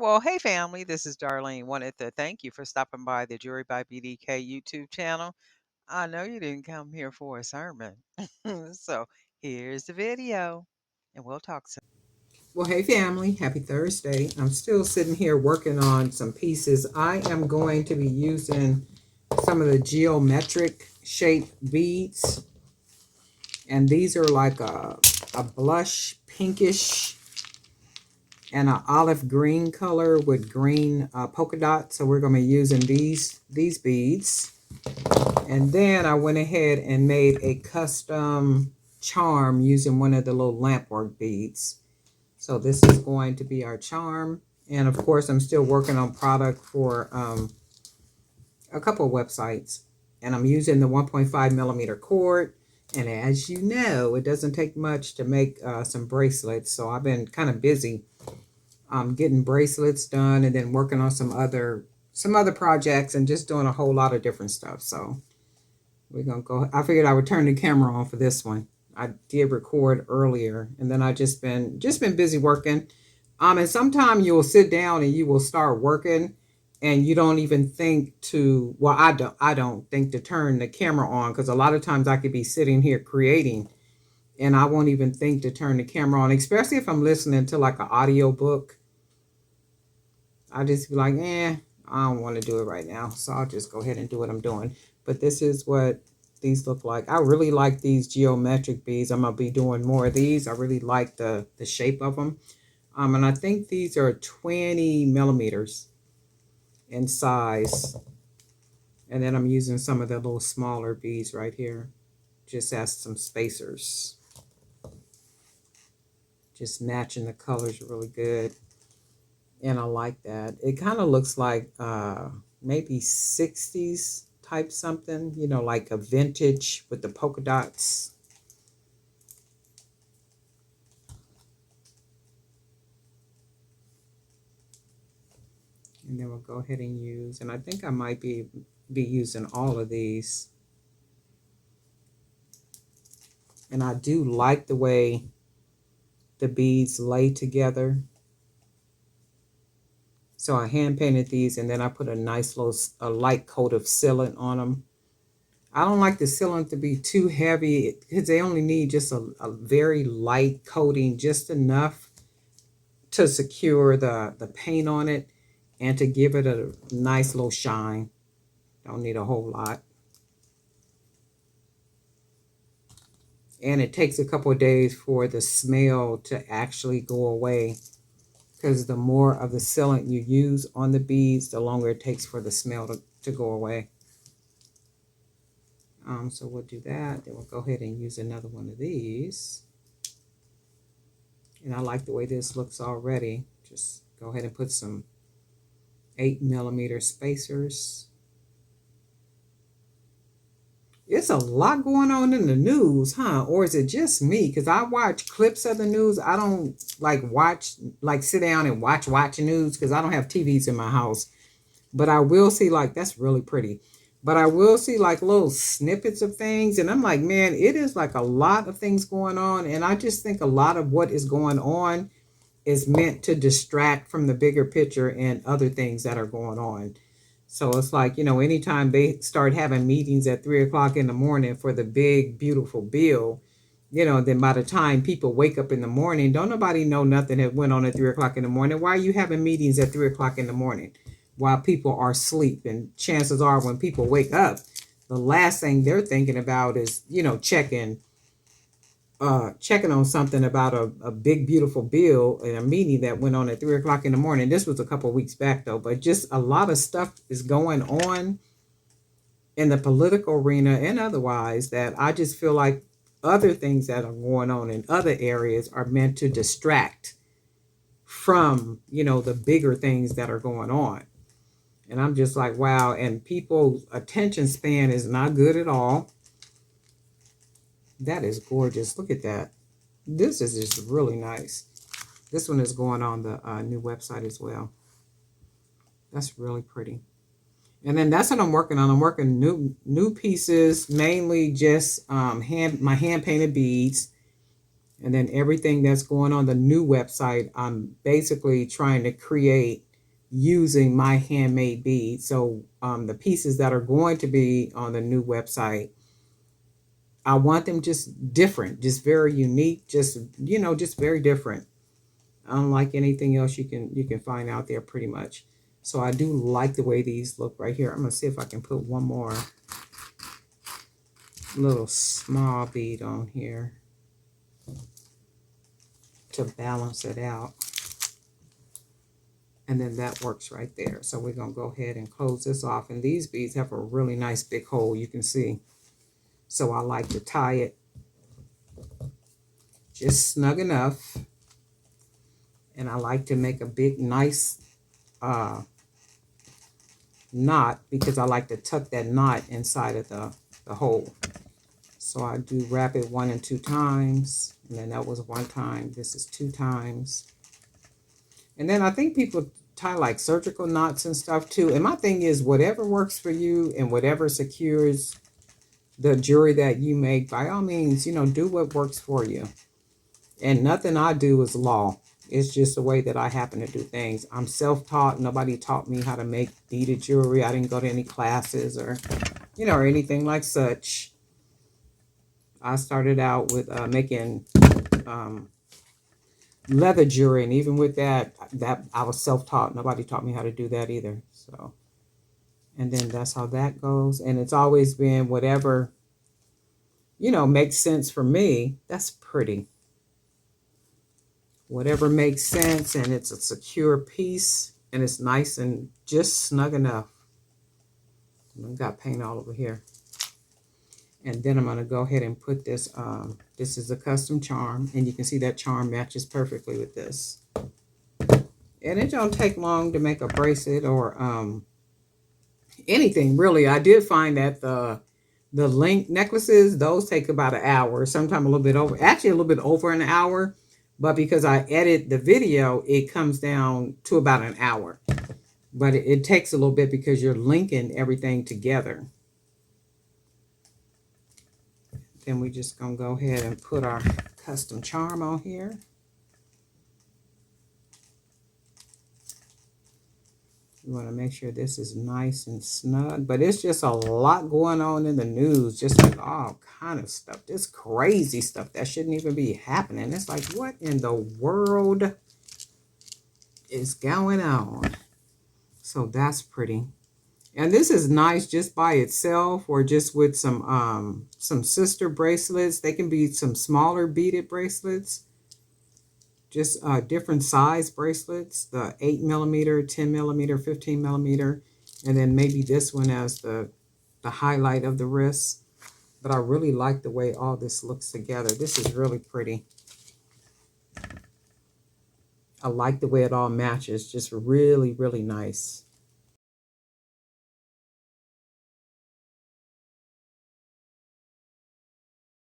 Well, hey family, this is Darlene. Wanted to thank you for stopping by the Jury by BDK YouTube channel. I know you didn't come here for a sermon. So here's the video, and we'll talk soon. Well, hey family, happy Thursday. I'm still sitting here working on some pieces. I am going to be using some of the geometric shape beads, and these are like a blush pinkish and an olive green color with green polka dots. So we're going to be using these beads. And then I went ahead and made a custom charm using one of the little lampwork beads. So this is going to be our charm. And of course, I'm still working on product for a couple of websites. And I'm using the 1.5 millimeter cord. And as you know, it doesn't take much to make some bracelets. So I've been kind of busy getting bracelets done and then working on some other projects and just doing a whole lot of different stuff. So we're gonna go. I figured I would turn the camera on for this one. I did record earlier, and then I just been busy working. And sometimes you will sit down and you will start working, and you don't even think to. Well, I don't think to turn the camera on because a lot of times I could be sitting here creating, and I won't even think to turn the camera on, especially if I'm listening to like an audio book. I just be like, I don't want to do it right now, so I'll just go ahead and do what I'm doing. But this is what these look like. I really like these geometric beads. I'm gonna be doing more of these. I really like the shape of them. And I think these are 20 millimeters in size. And then I'm using some of the little smaller beads right here, just as some spacers. Just matching the colors really good. And I like that. It kind of looks like maybe 60s type something, like a vintage with the polka dots. And then we'll go ahead and use, and I think I might be using all of these. And I do like the way the beads lay together. So I hand painted these, and then I put a nice little a light coat of sealant on them. I don't like the sealant to be too heavy because they only need just a very light coating, just enough to secure the paint on it and to give it a nice little shine. Don't need a whole lot. And it takes a couple of days for the smell to actually go away because the more of the sealant you use on the beads, the longer it takes for the smell to go away. So we'll do that. Then we'll go ahead and use another one of these. And I like the way this looks already. Just go ahead and put some 8 millimeter spacers. It's a lot going on in the news, huh? Or is it just me? Because I watch clips of the news. I don't sit down and watch news because I don't have TVs in my house. But I will see, that's really pretty. But I will see little snippets of things. And I'm like, man, it is like a lot of things going on. And I just think a lot of what is going on is meant to distract from the bigger picture and other things that are going on. So it's like, anytime they start having meetings at 3 o'clock in the morning for the big, beautiful bill, then by the time people wake up in the morning, don't nobody know nothing that went on at 3 o'clock in the morning. Why are you having meetings at 3 o'clock in the morning while people are asleep? And chances are when people wake up, the last thing they're thinking about is, checking on something about a big beautiful bill in a meeting that went on at 3 o'clock in the morning. This was a couple of weeks back though, but just a lot of stuff is going on in the political arena and otherwise that I just feel like other things that are going on in other areas are meant to distract from, the bigger things that are going on. And I'm just like, wow. And people's attention span is not good at all. That is gorgeous. Look at that. This is just really nice. This one is going on the new website as well. That's really pretty. And then that's what I'm working on. I'm working new pieces, mainly just my hand painted beads. And then everything that's going on the new website, I'm basically trying to create using my handmade beads. So the pieces that are going to be on the new website, I want them just different, just very unique, just just very different. Unlike anything else you can find out there pretty much. So I do like the way these look right here. I'm gonna see if I can put one more little small bead on here to balance it out. And then that works right there. So we're gonna go ahead and close this off. And these beads have a really nice big hole, you can see. So I like to tie it just snug enough. And I like to make a big nice knot, because I like to tuck that knot inside of the hole. So I do wrap it 1 and 2 times, and then that was 1 time. This is 2 times. And then I think people tie like surgical knots and stuff too. And my thing is, whatever works for you and whatever secures the jewelry that you make, by all means, do what works for you. And nothing I do is law. It's just the way that I happen to do things. I'm self-taught. Nobody taught me how to make beaded jewelry. I didn't go to any classes or anything like such. I started out with making leather jewelry, and even with that I was self-taught. Nobody taught me how to do that either. So, and then that's how that goes. And it's always been whatever makes sense for me. That's pretty. Whatever makes sense, and it's a secure piece, and it's nice and just snug enough. I've got paint all over here. And then I'm going to go ahead and put this, this is a custom charm, and you can see that charm matches perfectly with this. And it don't take long to make a bracelet or anything, really. I did find that the link necklaces, those take about an hour, sometimes a little bit over, actually a little bit over an hour. But because I edit the video, it comes down to about an hour. But it takes a little bit because you're linking everything together. Then we just gonna go ahead and put our custom charm on here. You want to make sure this is nice and snug, but it's just a lot going on in the news, just like all kind of stuff, this crazy stuff that shouldn't even be happening. It's like, what in the world is going on? So that's pretty. And this is nice just by itself, or just with some sister bracelets. They can be some smaller beaded bracelets, just different size bracelets, the 8mm, 10mm, 15mm, and then maybe this one as the highlight of the wrist. But I really like the way all this looks together. This is really pretty. I like the way it all matches, just really, really nice.